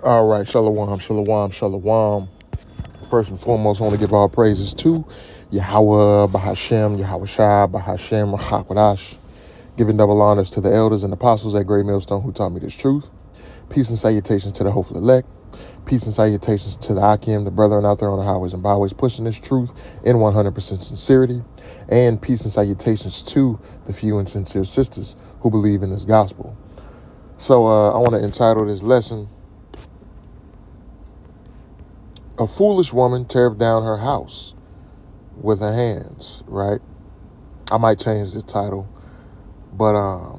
All right, shalom, shalom, shalom. First and foremost, I want to give all praises to Yahweh, Bahashem, Yahweh Shai, Bahashem, Rachakwadash. Giving double honors to the elders and apostles at Great Millstone who taught me this truth. Peace and salutations to the hopeful elect. Peace and salutations to the Akim, the brethren out there on the highways and byways pushing this truth in 100% sincerity. And peace and salutations to the few and sincere sisters who believe in this gospel. So I want to entitle this lesson, A Foolish Woman Teareth Down Her House with Her Hands, right? I might change this title, but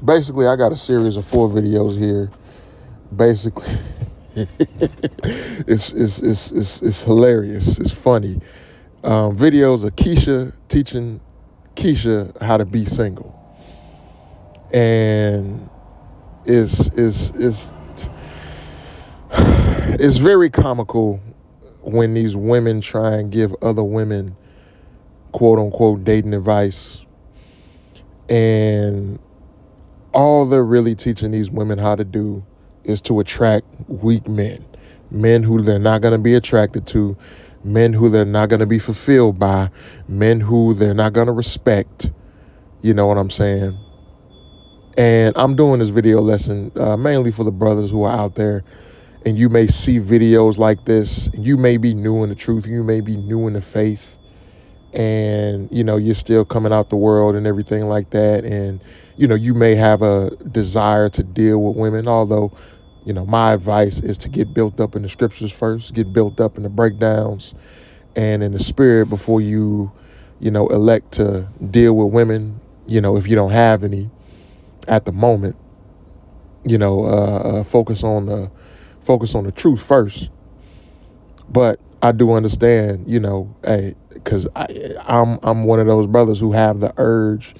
basically I got a series of 4 videos here. Basically, it's hilarious. It's funny. Videos of Keisha teaching Keisha how to be single, and it's very comical when these women try and give other women quote unquote dating advice, and all they're really teaching these women how to do is to attract weak men who they're not going to be attracted to, men who they're not going to be fulfilled by, men who they're not going to respect. You know what I'm saying? And I'm doing this video lesson mainly for the brothers who are out there, and you may see videos like this, and you may be new in the truth, you may be new in the faith, and, you know, you're still coming out the world and everything like that, and, you know, you may have a desire to deal with women, although, you know, my advice is to get built up in the scriptures first, get built up in the breakdowns and in the spirit before you know, elect to deal with women, you know, if you don't have any at the moment. You know, focus on the truth first. But I do understand, you know, hey, because I'm one of those brothers who have the urge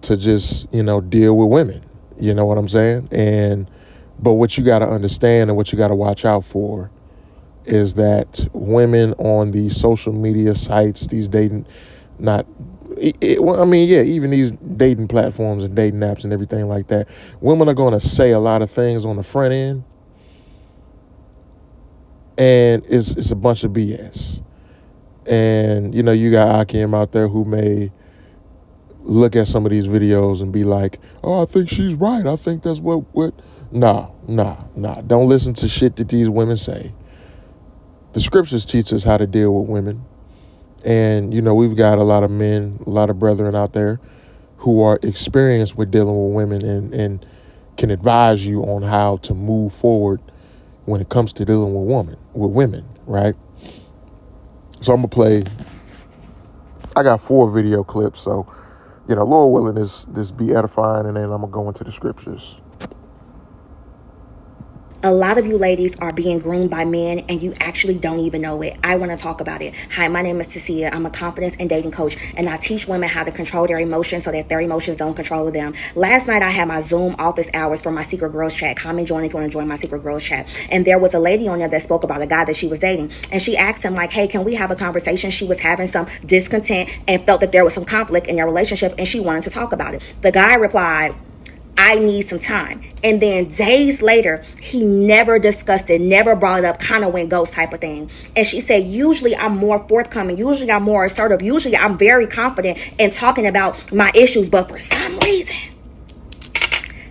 to just, you know, deal with women. You know what I'm saying? But what you got to understand and what you got to watch out for is that women on these social media sites, these dating, even these dating platforms and dating apps and everything like that, women are going to say a lot of things on the front end, and it's a bunch of BS. And, you know, you got Akim out there who may look at some of these videos and be like, oh, I think she's right. I think that's what. Nah. Don't listen to shit that these women say. The scriptures teach us how to deal with women. And, you know, we've got a lot of men, a lot of brethren out there who are experienced with dealing with women and can advise you on how to move forward when it comes to dealing with women, right? So I'm going to play, I got 4 video clips. So, you know, Lord willing, this be edifying, and then I'm going to go into the scriptures. A lot of you ladies are being groomed by men and you actually don't even know it. I want to talk about it. Hi, my name is Tasia. I'm a confidence and dating coach, and I teach women how to control their emotions so that their emotions don't control them. Last night I had my Zoom office hours for my Secret Girls chat. Come and join if you want to join my Secret Girls chat. And there was a lady on there that spoke about a guy that she was dating, and she asked him like, hey, can we have a conversation? She was having some discontent and felt that there was some conflict in their relationship, and she wanted to talk about it. The guy replied, I need some time. And then days later, he never discussed it, never brought it up, kind of went ghost type of thing. And she said, usually I'm more forthcoming. Usually I'm more assertive. Usually I'm very confident in talking about my issues. But for some reason,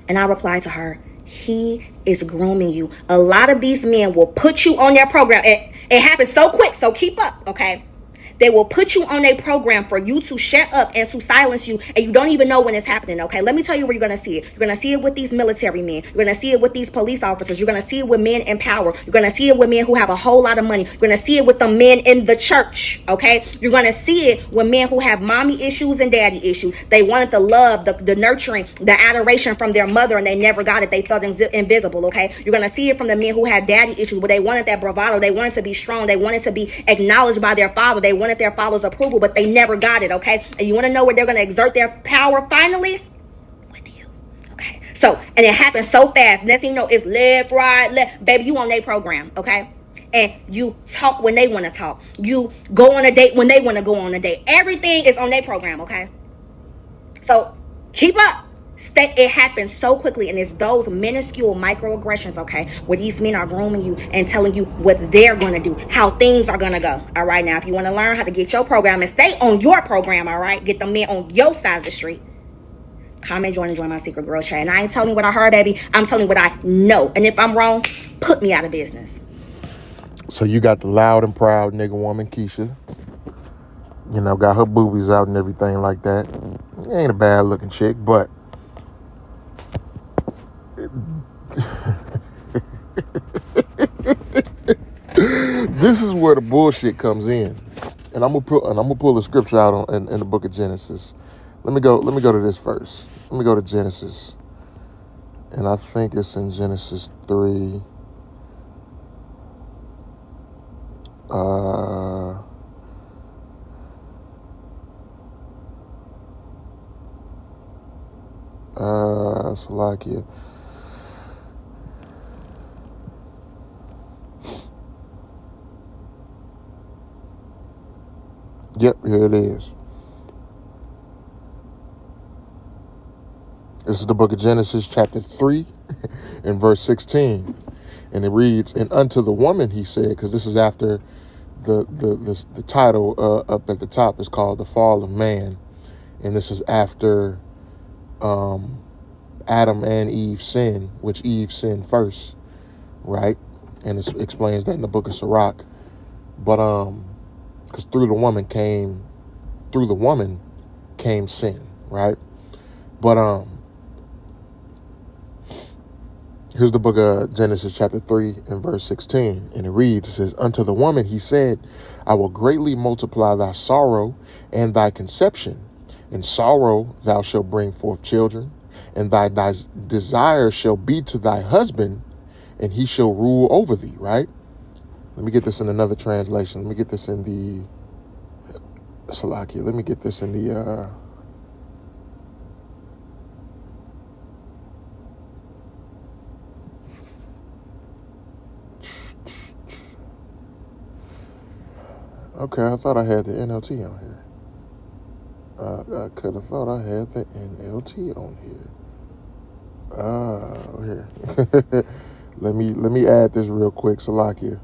and I replied to her, he is grooming you. A lot of these men will put you on their program. It happens so quick, so keep up, okay? They will put you on a program for you to shut up and to silence you, and you don't even know when it's happening, okay? Let me tell you where you're going to see it. You're going to see it with these military men. You're going to see it with these police officers. You're going to see it with men in power. You're going to see it with men who have a whole lot of money. You're going to see it with the men in the church, okay? You're going to see it with men who have mommy issues and daddy issues. They wanted the love, the nurturing, the adoration from their mother, and they never got it. They felt invisible, okay? You're going to see it from the men who had daddy issues, where they wanted that bravado. They wanted to be strong. They wanted to be acknowledged by their father. They wanted their father's approval, but they never got it, okay? And you want to know where they're going to exert their power finally? With you, okay? So, and it happens so fast. Next thing you know, it's left, right, left. Baby, you on their program, okay? And you talk when they want to talk. You go on a date when they want to go on a date. Everything is on their program, okay? So, keep up. It happens so quickly, and it's those minuscule microaggressions, okay, where these men are grooming you and telling you what they're going to do, how things are going to go. All right, now if you want to learn how to get your program and stay on your program, all right, get the men on your side of the street, comment, join my secret girl chat. And I ain't telling you what I heard, baby. I'm telling you what I know. And if I'm wrong, put me out of business. So you got the loud and proud nigga woman, Keisha. You know, got her boobies out and everything like that. Ain't a bad looking chick, but this is where the bullshit comes in. And I'm gonna pull the scripture out in the book of Genesis. Let me go to this first. Let me go to Genesis. And I think it's in Genesis 3. Salakia. Yep, here it is. This is the book of Genesis, chapter 3, and verse 16. And it reads, and unto the woman he said, because this is after the title up at the top is called The Fall of Man. And this is after Adam and Eve sin, which Eve sinned first, right? And it explains that in the book of Sirach. But because through the woman came sin, right? But here's the book of Genesis chapter 3 and verse 16. And it reads, it says, unto the woman he said, I will greatly multiply thy sorrow and thy conception. In sorrow thou shalt bring forth children, and thy desire shall be to thy husband, and he shall rule over thee, right? Let me get this in another translation. Let me get this in the Salakia. Let me get this in the okay, I thought I had the NLT on here. I could have thought I had the NLT on here. Here. let me add this real quick, Salakia.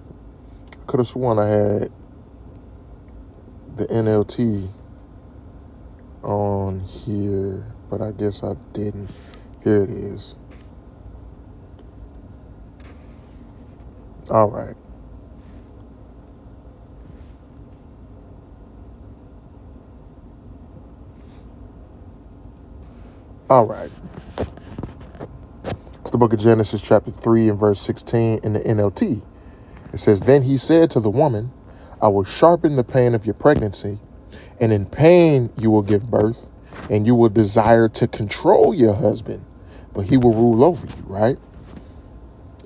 Could have sworn I had the NLT on here, but I guess I didn't. Here it is. All right. All right. It's the book of Genesis chapter 3 and verse 16 in the NLT. It says, then he said to the woman, I will sharpen the pain of your pregnancy, and in pain you will give birth, and you will desire to control your husband, but he will rule over you, right?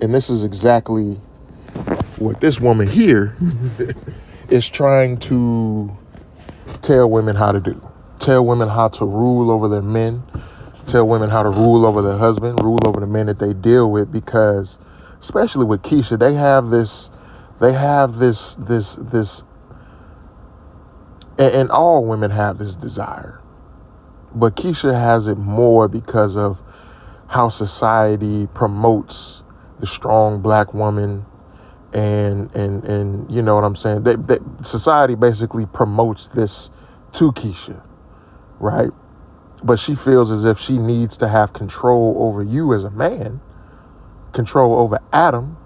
And this is exactly what this woman here is trying to tell women how to do. Tell women how to rule over their men. Tell women how to rule over their husband, rule over the men that they deal with, because especially with Keisha, they have this, and all women have this desire, but Keisha has it more because of how society promotes the strong black woman, and you know what I'm saying? That society basically promotes this to Keisha, right? But she feels as if she needs to have control over you as a man, control over Adam,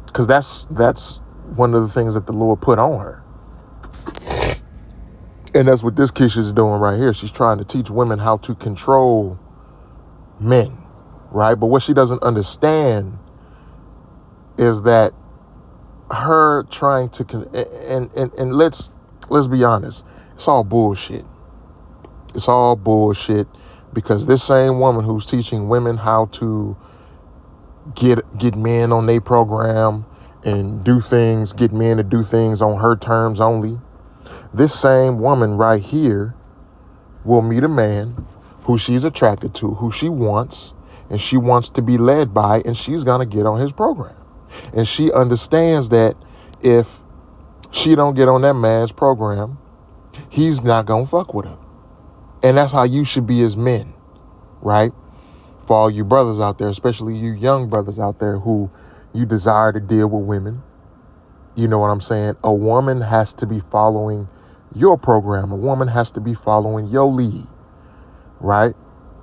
because that's one of the things that the Lord put on her. And that's what this Keisha is doing right here. She's trying to teach women how to control men, right? But what she doesn't understand is that her trying to, and let's be honest, it's all bullshit. It's all bullshit, because this same woman who's teaching women how to get men on their program and get men to do things on her terms only, this same woman right here will meet a man who she's attracted to, who she wants, and she wants to be led by, and she's going to get on his program. And she understands that if she don't get on that man's program, he's not going to fuck with her. And that's how you should be as men, right? For all you brothers out there, especially you young brothers out there who you desire to deal with women. You know what I'm saying? A woman has to be following your program. A woman has to be following your lead, right?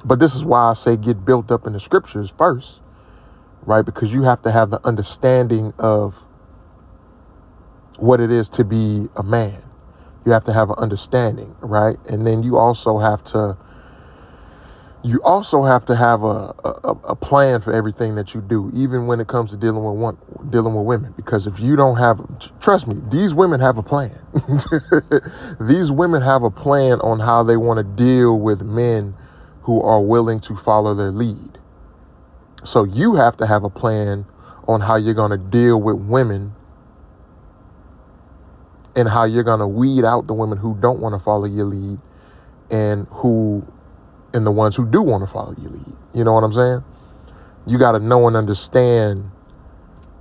But this is why I say get built up in the scriptures first, right? Because you have to have the understanding of what it is to be a man. You have to have an understanding, right? And then you also have to have a plan for everything that you do, even when it comes to dealing with women. Because if you don't have, trust me, these women have a plan. These women have a plan on how they want to deal with men who are willing to follow their lead. So you have to have a plan on how you're going to deal with women and how you're going to weed out the women who don't want to follow your lead and the ones who do want to follow your lead. You know what I'm saying? You got to know and understand,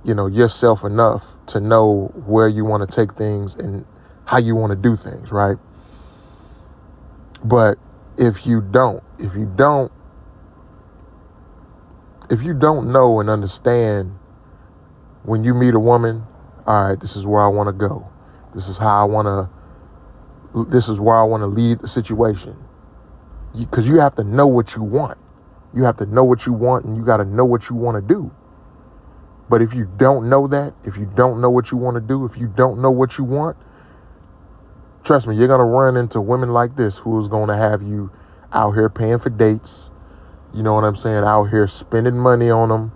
yourself enough to know where you want to take things and how you want to do things, right? But if you don't know and understand when you meet a woman, all right, this is where I want to go. This is where I want to lead the situation. Because you have to know what you want. You have to know what you want, and you got to know what you want to do. But if you don't know that, if you don't know what you want to do, if you don't know what you want, trust me, you're going to run into women like this who's going to have you out here paying for dates. You know what I'm saying? Out here spending money on them,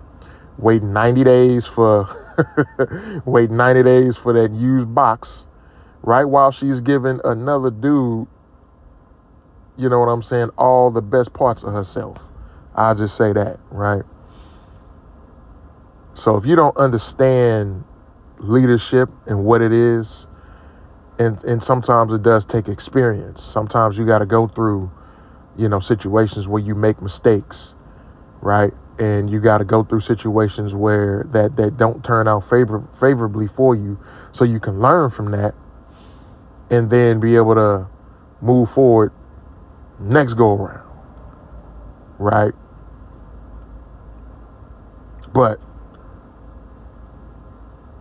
waiting 90 days for that used box, right? While she's giving another dude, you know what I'm saying, all the best parts of herself. I'll just say that, right? So if you don't understand leadership and what it is, and sometimes it does take experience. Sometimes you got to go through, situations where you make mistakes, right? And you got to go through situations where that don't turn out favorably for you, so you can learn from that and then be able to move forward next go around, right? But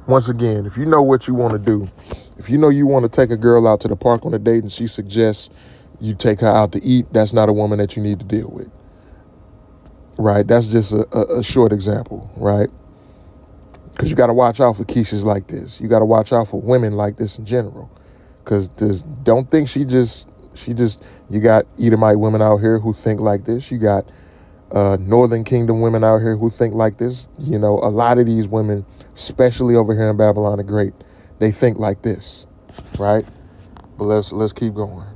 once again, if you know what you want to do, if you know you want to take a girl out to the park on a date and she suggests you take her out to eat, that's not a woman that you need to deal with, right? That's just a short example, right? Because you got to watch out for Keishas like this. You got to watch out for women like this in general. Because don't think she just, you got Edomite women out here who think like this. You got Northern Kingdom women out here who think like this. A lot of these women, especially over here in Babylon the Great, they think like this, right? But let's keep going.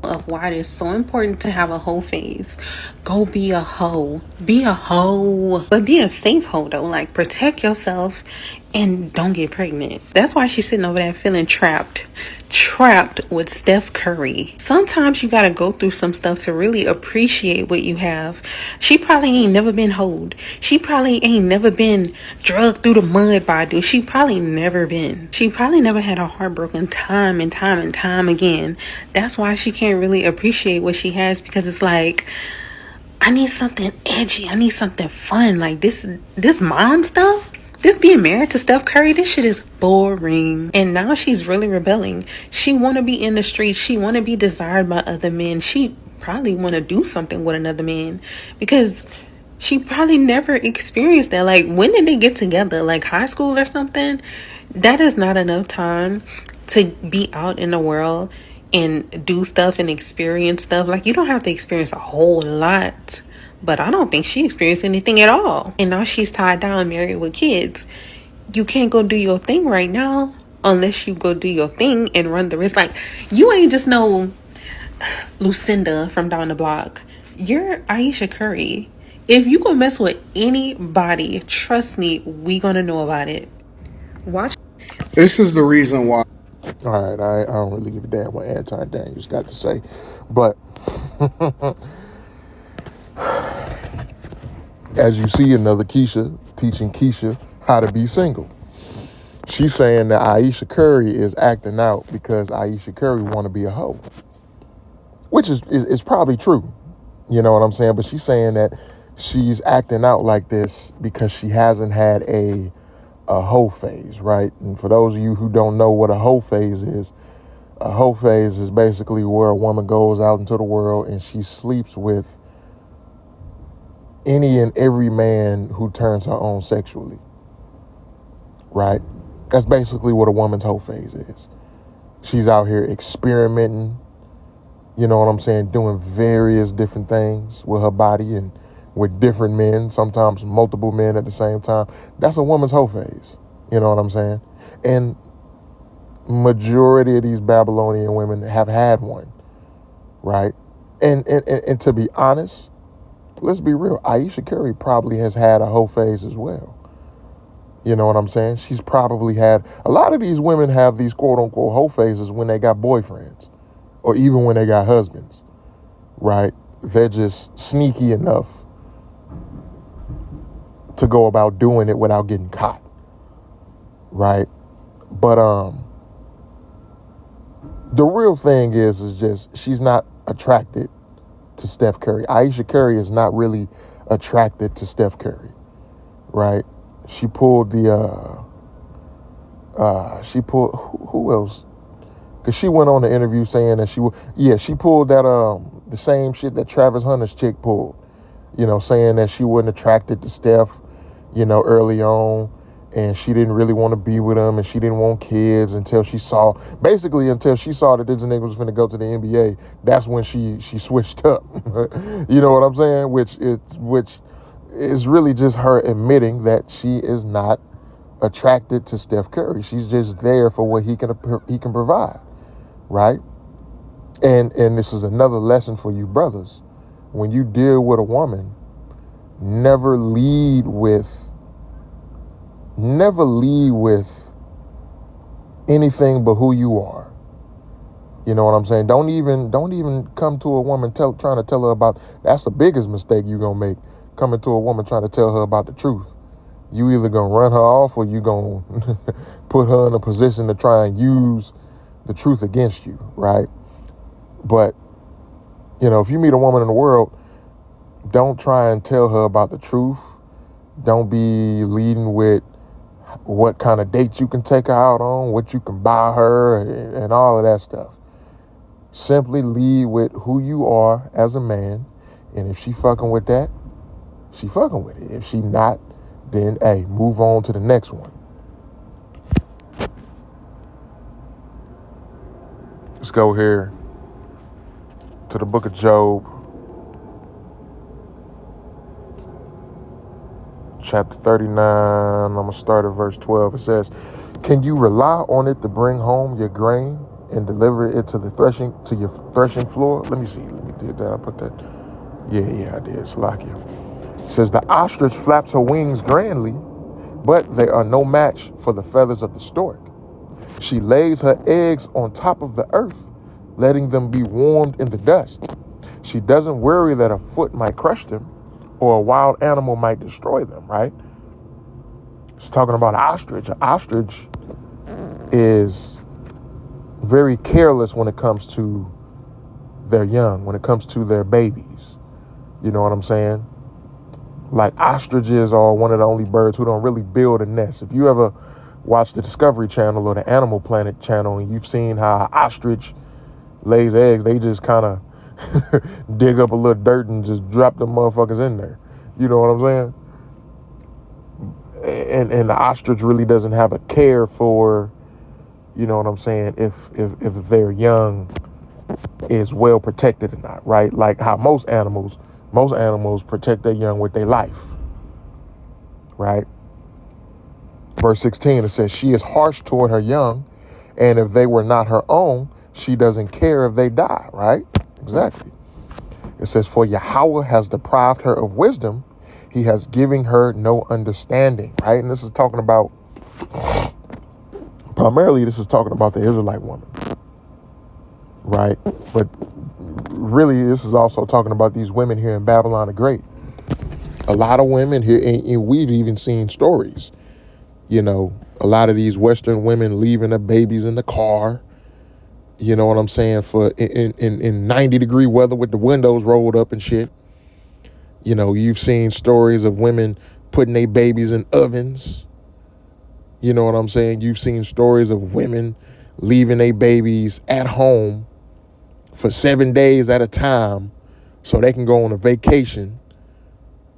Of why it is so important to have a hoe phase. Go be a hoe. Be a hoe. But be a safe hoe though. Like, protect yourself and don't get pregnant. That's why she's sitting over there feeling trapped with Steph Curry. Sometimes you gotta go through some stuff to really appreciate what you have. She probably ain't never been hoed. She probably ain't never been drugged through the mud by a dude. She probably never had a heartbroken time and time again. That's why she can't really appreciate what she has, because it's like, I need something edgy. I need something fun. Like this mom stuff. This being married to Steph Curry, this shit is boring. And now she's really rebelling. She want to be in the streets. She want to be desired by other men. She probably want to do something with another man, because she probably never experienced that. Like, when did they get together? Like high school or something? That is not enough time to be out in the world and do stuff and experience stuff. Like, you don't have to experience a whole lot. But I don't think she experienced anything at all. And now she's tied down, married with kids. You can't go do your thing right now unless you go do your thing and run the risk. Like, you ain't just no Lucinda from down the block. You're Ayesha Curry. If you gonna mess with anybody, trust me, we gonna know about it. Watch. This is the reason why. All right, I don't really give a damn what Anti Daniels got to say, but as you see, another Keisha teaching Keisha how to be single. She's saying that Ayesha Curry is acting out because Ayesha Curry want to be a hoe. which is probably true. You know what I'm saying? But she's saying that she's acting out like this because she hasn't had a hoe phase, right? And for those of you who don't know what a hoe phase is, a hoe phase is basically where a woman goes out into the world and she sleeps with any and every man who turns her on sexually, right? That's basically what a woman's hoe phase is. She's out here experimenting, you know what I'm saying, doing various different things with her body and with different men, sometimes multiple men at the same time. That's a woman's hoe phase, you know what I'm saying? And majority of these Babylonian women have had one, right? And to be honest, let's be real, Ayesha Curry probably has had a hoe phase as well. You know what I'm saying? She's probably had, a lot of these women have these quote unquote hoe phases when they got boyfriends or even when they got husbands, right? They're just sneaky enough to go about doing it without getting caught, right? But the real thing is just she's not attracted to Steph Curry. Ayesha Curry is not really attracted to Steph Curry, right? She pulled the who else? Because she went on the interview saying that she pulled that the same shit that Travis Hunter's chick pulled, you know, saying that she wasn't attracted to Steph, you know, early on, and she didn't really want to be with him, and she didn't want kids until she saw that this nigga was finna go to the NBA. That's when she switched up. You know what I'm saying? Which is really just her admitting that she is not attracted to Steph Curry. She's just there for what he can provide, right? And this is another lesson for you brothers. When you deal with a woman, never lead with anything but who you are. You know what I'm saying? Don't even come to a woman trying to tell her about, that's the biggest mistake you're gonna make, coming to a woman trying to tell her about the truth. You either gonna run her off or you gonna put her in a position to try and use the truth against you, right? But, you know, if you meet a woman in the world, don't try and tell her about the truth. Don't be leading with what kind of dates you can take her out on, what you can buy her, and all of that stuff. Simply lead with who you are as a man, and if she fucking with that, she fucking with it. If she not, then hey, move on to the next one. Let's go here to the book of Job, chapter 39. I'm gonna start at verse 12. It says, "Can you rely on it to bring home your grain and deliver it to your threshing floor?" Let me see. Did I put that? Yeah, I did. Salakia. It says, "The ostrich flaps her wings grandly, but they are no match for the feathers of the stork. She lays her eggs on top of the earth, letting them be warmed in the dust. She doesn't worry that a foot might crush them or a wild animal might destroy them," right? It's talking about an ostrich. An ostrich is very careless when it comes to their young, when it comes to their babies. You know what I'm saying? Like, ostriches are one of the only birds who don't really build a nest. If you ever watch the Discovery Channel or the Animal Planet channel and you've seen how an ostrich lays eggs, they just kind of dig up a little dirt and just drop them motherfuckers in there. You know what I'm saying? And the ostrich really doesn't have a care for, you know what I'm saying, if their young is well protected or not, right? Like how most animals protect their young with their life, right? Verse 16, it says, "She is harsh toward her young, and if they were not her own, she doesn't care if they die," right? Exactly. It says, "For Yahweh has deprived her of wisdom. He has given her no understanding," right? And this is talking about, primarily this is talking about the Israelite woman, right? But really, this is also talking about these women here in Babylon the Great. A lot of women here, and we've even seen stories, you know, a lot of these Western women leaving their babies in the car, You know what I'm saying? For in 90-degree weather with the windows rolled up and shit. You know, you've seen stories of women putting their babies in ovens. You know what I'm saying? You've seen stories of women leaving their babies at home for 7 days at a time so they can go on a vacation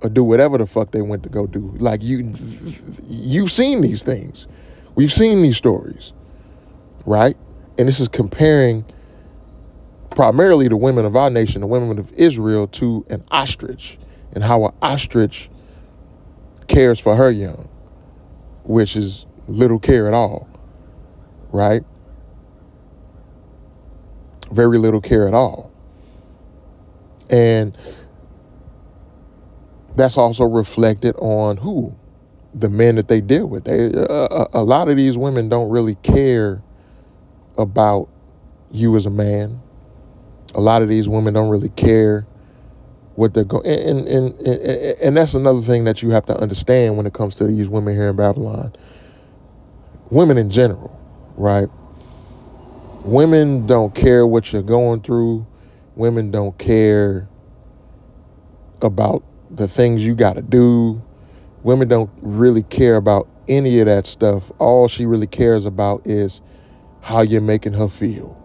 or do whatever the fuck they went to go do. Like, you've seen these things. We've seen these stories, right? And this is comparing primarily the women of our nation, the women of Israel, to an ostrich, and how an ostrich cares for her young, which is little care at all, right? Very little care at all. And that's also reflected on who? The men that they deal with. A lot of these women don't really care about you as a man. A lot of these women don't really care what they're going. And that's another thing that you have to understand when it comes to these women here in Babylon. Women in general, right? Women don't care what you're going through. Women don't care about the things you got to do. Women don't really care about any of that stuff. All she really cares about is how you're making her feel.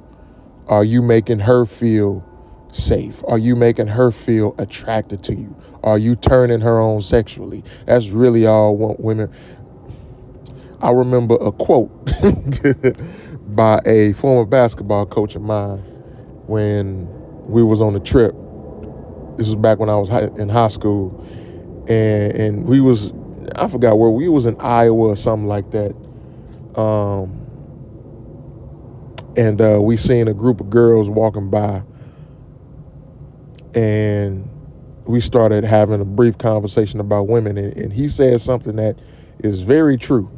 Are you making her feel safe? Are you making her feel attracted to you? Are you turning her on sexually? That's really all women. I remember a quote by a former basketball coach of mine when we was on a trip. This was back when I was in high school, and we was, I forgot where we was, in Iowa or something like that. And we seen a group of girls walking by, and we started having a brief conversation about women, and he said something that is very true.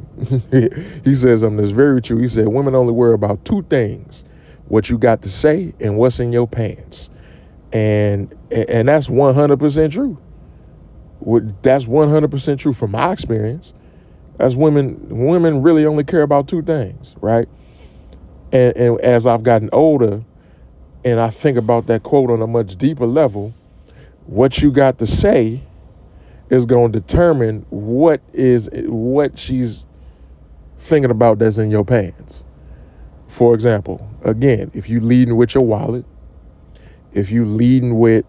He said something that's very true. He said, women only worry about two things: what you got to say and what's in your pants. And that's 100% true. That's 100% true from my experience. That's women really only care about two things, right? And as I've gotten older and I think about that quote on a much deeper level, what you got to say is going to determine what she's thinking about that's in your pants. For example, again, if you leading with your wallet, if you leading with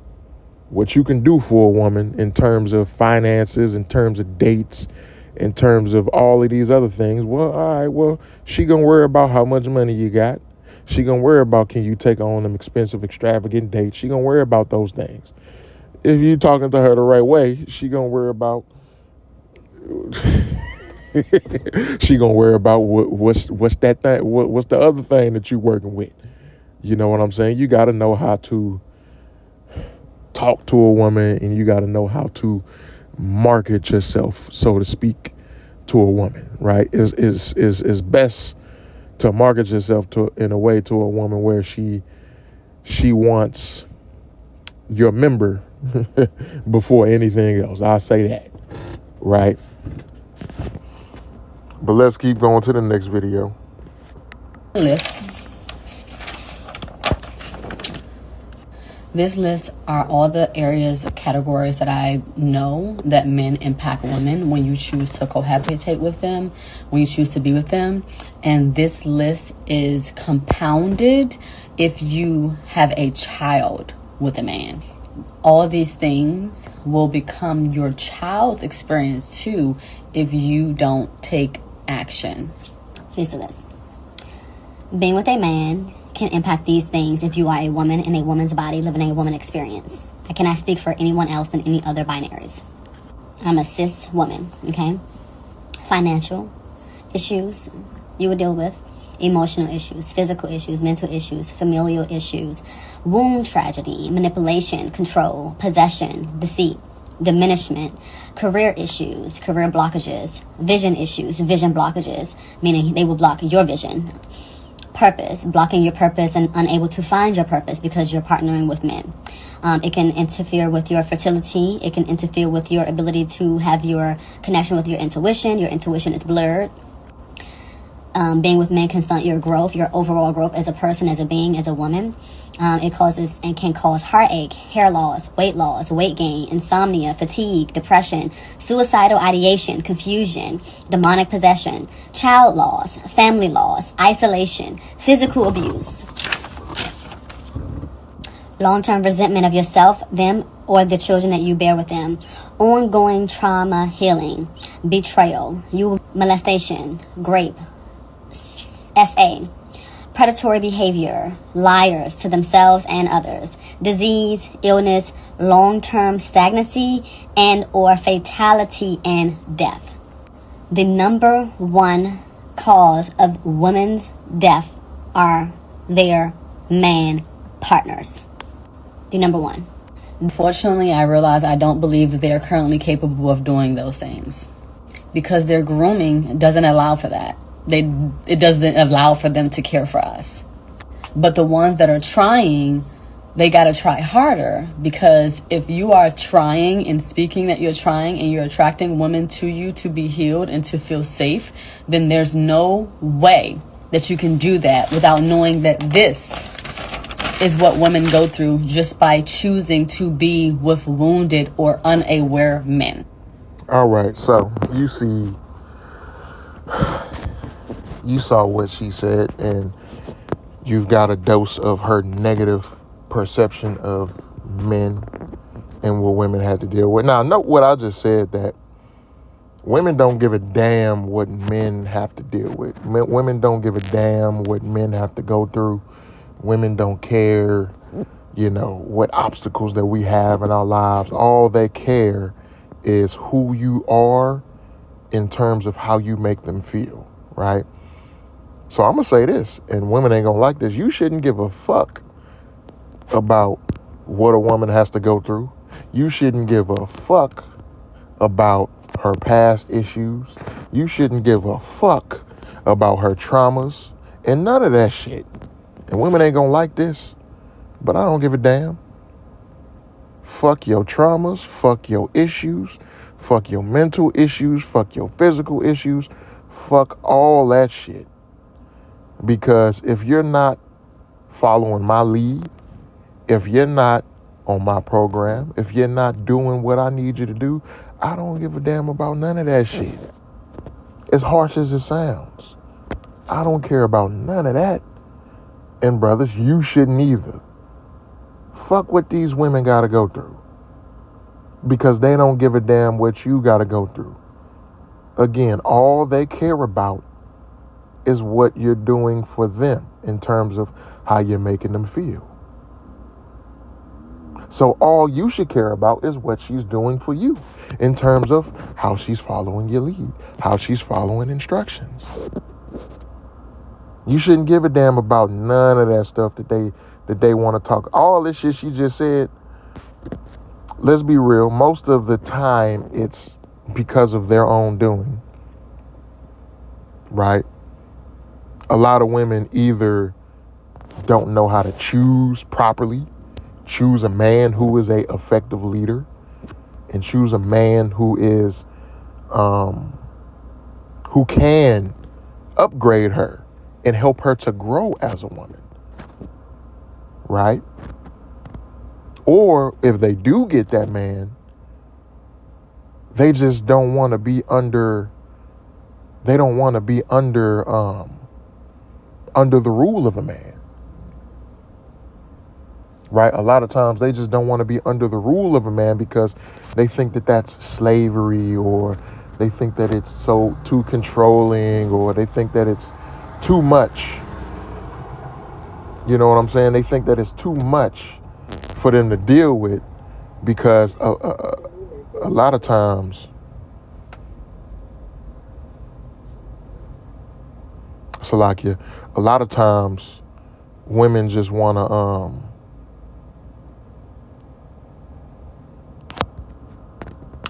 what you can do for a woman in terms of finances, in terms of dates, in terms of all of these other things, well, all right, well, she gonna worry about how much money you got. She gonna worry about, can you take on them expensive, extravagant dates? She gonna worry about those things. If you talking to her the right way, she gonna worry about she gonna worry about what's that thing, what's the other thing that you working with. You know what I'm saying? You got to know how to talk to a woman, and you got to know how to market yourself, so to speak, to a woman, right? Is best to market yourself in a way to a woman where she wants your member before anything else. I say that, right? But let's keep going to the next video. This list are all the areas, categories that I know that men impact women when you choose to cohabitate with them, when you choose to be with them. And this list is compounded if you have a child with a man. All these things will become your child's experience too if you don't take action. Here's the list. Being with a man can impact these things if you are a woman in a woman's body living a woman experience. I cannot speak for anyone else than any other binaries. I'm a cis woman, okay? Financial issues you would deal with, emotional issues, physical issues, mental issues, familial issues, womb tragedy, manipulation, control, possession, deceit, diminishment, career issues, career blockages, vision issues, vision blockages, meaning they will block your vision. Purpose, blocking your purpose and unable to find your purpose because you're partnering with men. It can interfere with your fertility. It can interfere with your ability to have your connection with your intuition. Your intuition is blurred. Being with men can stunt your growth, your overall growth as a person, as a being, as a woman. It causes and can cause heartache, hair loss, weight gain, insomnia, fatigue, depression, suicidal ideation, confusion, demonic possession, child loss, family loss, isolation, physical abuse, long-term resentment of yourself, them, or the children that you bear with them, ongoing trauma healing, betrayal, molestation, grape, SA, predatory behavior, liars to themselves and others, disease, illness, long-term stagnancy, and or fatality and death. The number one cause of women's death are their man partners. The number one. Unfortunately, I realize I don't believe that they are currently capable of doing those things because their grooming doesn't allow for that. It doesn't allow for them to care for us. But the ones that are trying, they got to try harder, because if you are trying and speaking that you're trying and you're attracting women to you to be healed and to feel safe, then there's no way that you can do that without knowing that this is what women go through just by choosing to be with wounded or unaware men. All right, so you saw what she said, and you've got a dose of her negative perception of men and what women had to deal with. Now, note what I just said, that women don't give a damn what men have to deal with. Women don't give a damn what men have to go through. Women don't care, what obstacles that we have in our lives. All they care is who you are in terms of how you make them feel, right? So I'm going to say this, and women ain't going to like this. You shouldn't give a fuck about what a woman has to go through. You shouldn't give a fuck about her past issues. You shouldn't give a fuck about her traumas and none of that shit. And women ain't going to like this, but I don't give a damn. Fuck your traumas, fuck your issues, fuck your mental issues, fuck your physical issues, fuck all that shit. Because if you're not following my lead, if you're not on my program, if you're not doing what I need you to do, I don't give a damn about none of that shit. As harsh as it sounds, I don't care about none of that. And brothers, you shouldn't either. Fuck what these women gotta go through, because they don't give a damn what you gotta go through. Again, all they care about is what you're doing for them in terms of how you're making them feel. So all you should care about is what she's doing for you in terms of how she's following your lead, how she's following instructions. You shouldn't give a damn about none of that stuff that they want to talk. All this shit she just said, let's be real, most of the time it's because of their own doing, right? A lot of women either don't know how to choose properly, choose a man who is a effective leader, and choose a man who is, who can upgrade her and help her to grow as a woman, right? Or if they do get that man, they just don't want to be under, under the rule of a man, right? A lot of times they just don't want to be under the rule of a man because they think that that's slavery, or they think that it's so too controlling, or they think that it's too much. You know what I'm saying? They think that it's too much for them to deal with, because a lot of times, Salakia, a lot of times women just want to,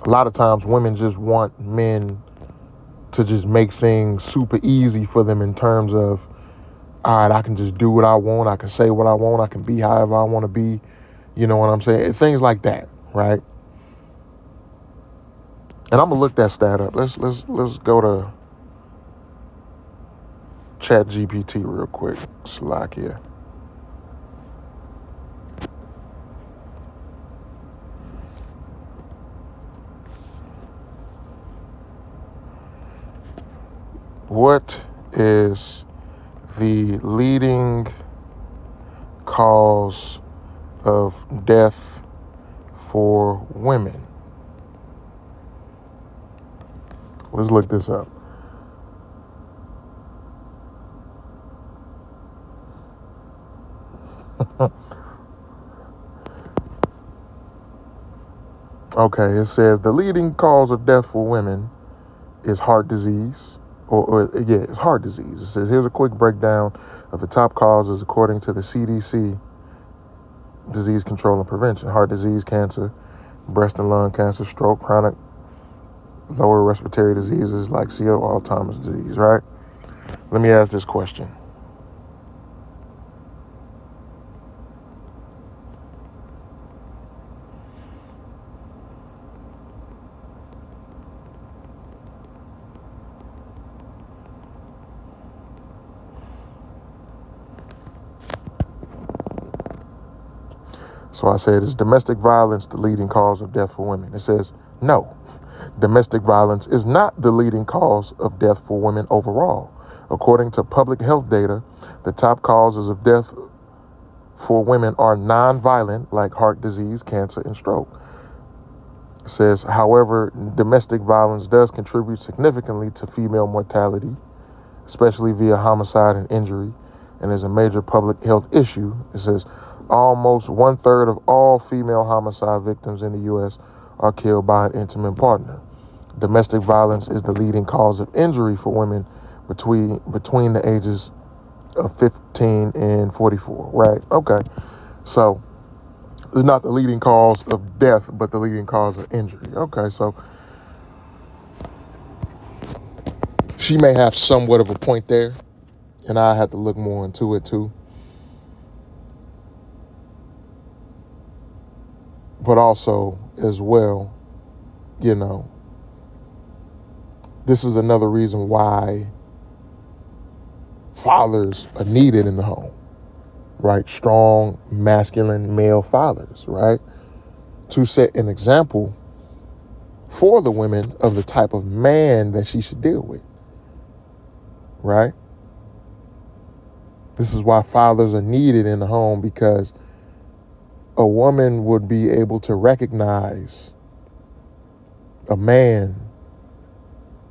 a lot of times women just want men to just make things super easy for them in terms of, all right, I can just do what I want, I can say what I want, I can be however I want to be, you know what I'm saying? Things like that, right? And I'm gonna look that stat up. Let's go to Chat GPT real quick. Slovakia. What is the leading cause of death for women? Let's look this up. Okay, it says the leading cause of death for women is heart disease. It's heart disease. It says here's a quick breakdown of the top causes according to the CDC, disease control and prevention: heart disease, cancer, breast and lung cancer, stroke, chronic lower respiratory diseases like CO, Alzheimer's disease, right? Let me ask this question. So I said, is domestic violence the leading cause of death for women? It says, no. Domestic violence is not the leading cause of death for women overall. According to public health data, the top causes of death for women are non-violent, like heart disease, cancer, and stroke. It says, however, domestic violence does contribute significantly to female mortality, especially via homicide and injury, and is a major public health issue. It says, almost 1/3 of all female homicide victims in the U.S. are killed by an intimate partner. Domestic violence is the leading cause of injury for women between the ages of 15 and 44, right? Okay. So it's not the leading cause of death, but the leading cause of injury. Okay, so she may have somewhat of a point there, and I have to look more into it too. But also, as well, you know, this is another reason why fathers are needed in the home, right? Strong, masculine male fathers, right? To set an example for the women of the type of man that she should deal with, right? This is why fathers are needed in the home, because a woman would be able to recognize a man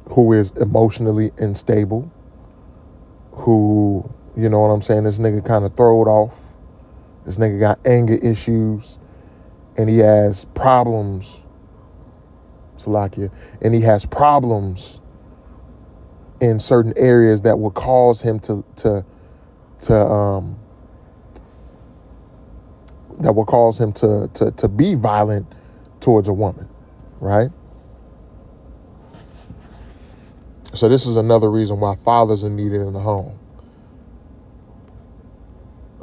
who is emotionally unstable, who, you know what I'm saying, this nigga kind of throwed off, this nigga got anger issues, and he has problems, Salakia, and he has problems in certain areas that would cause him to be violent towards a woman, right? So this is another reason why fathers are needed in the home.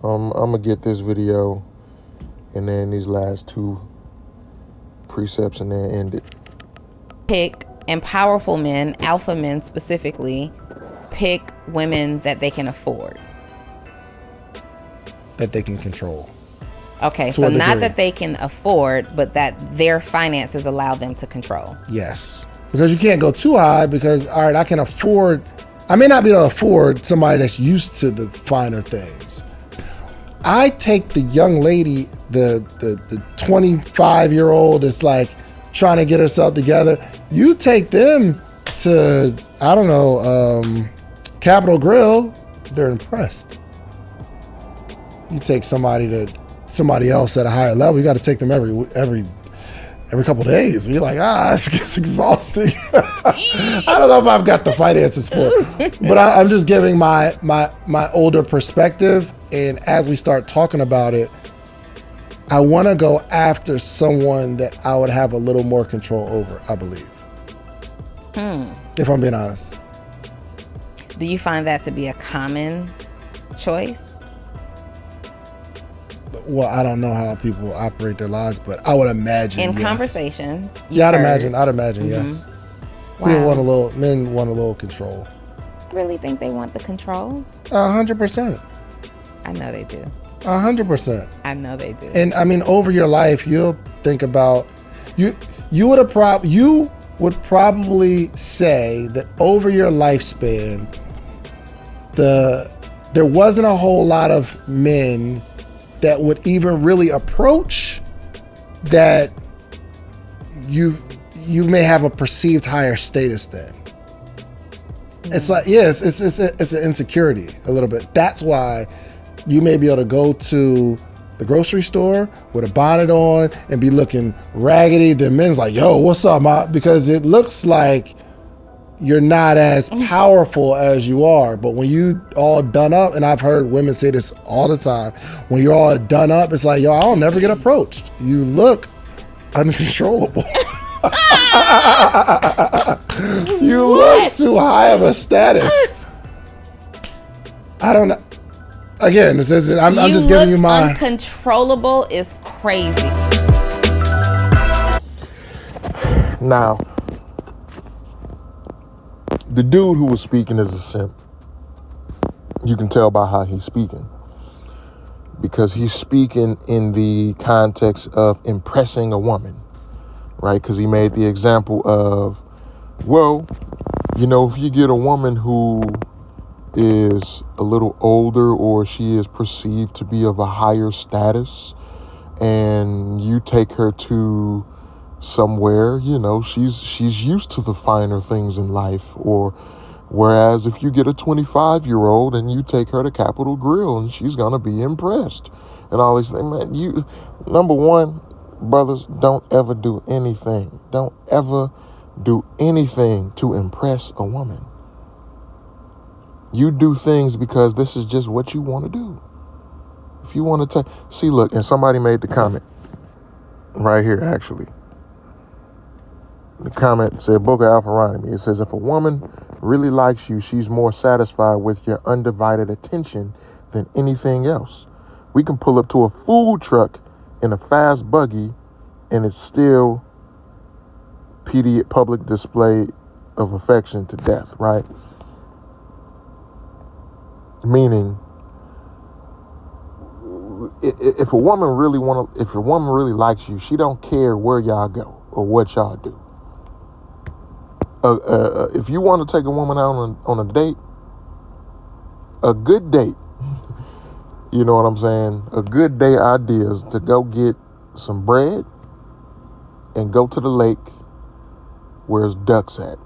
I'm gonna get this video and then these last two precepts and then end it. Pick, and powerful men, alpha men specifically, pick women that they can afford. That they can control. Okay, so not that they can afford, but that their finances allow them to control. Yes. Because you can't go too high, because, all right, I can afford, I may not be able to afford somebody that's used to the finer things. I take the young lady, the 25-year-old that's like trying to get herself together. You take them to, I don't know, Capitol Grill, they're impressed. You take somebody else at a higher level, you got to take them every couple of days. You're like, it's exhausting. I don't know if I've got the finances for it, but I'm just giving my older perspective. And as we start talking about it, I want to go after someone that I would have a little more control over, I believe. If I'm being honest. Do you find that to be a common choice? Well, I don't know how people operate their lives, but I would imagine in yes. Conversations. Yeah, I'd imagine yes. Wow. Men want a little control. really think they want the control. 100%. I know they do. 100%. I know they do. And I mean, over your life, you'll think about you. You would probably say that over your lifespan, there wasn't a whole lot of men that would even really approach that you may have a perceived higher status than. It's like, yes, it's an insecurity a little bit. That's why you may be able to go to the grocery store with a bonnet on and be looking raggedy. Then men's like, yo, what's up, ma? Because it looks like you're not as powerful as you are. But when you all done up, and I've heard women say this all the time, when you're all done up, it's like, yo, I'll never get approached. You look uncontrollable. You look too high of a status. I don't know. Again, this isn't. I'm just giving you my. Uncontrollable is crazy. Now, the dude who was speaking is a simp. You can tell by how he's speaking, because he's speaking in the context of impressing a woman, right? Because he made the example of, well, you know, if you get a woman who is a little older, or she is perceived to be of a higher status, and you take her to somewhere, you know, she's used to the finer things in life. Or whereas if you get a 25-year-old and you take her to Capitol Grill, and she's gonna be impressed and all these things, man. You, number one, brothers, don't ever do anything to impress a woman. You do things because this is just what you want to do. If you want to see, look, and somebody made the comment right here, actually. The comment said, Boca Alpharonomy. It says, if a woman really likes you, she's more satisfied with your undivided attention than anything else. We can pull up to a food truck in a fast buggy, and it's still public display of affection to death, right? Meaning, if a woman really likes you, she don't care where y'all go or what y'all do. If you want to take a woman out on a date, a good date, you know what I'm saying? A good day idea is to go get some bread and go to the lake where there's ducks at.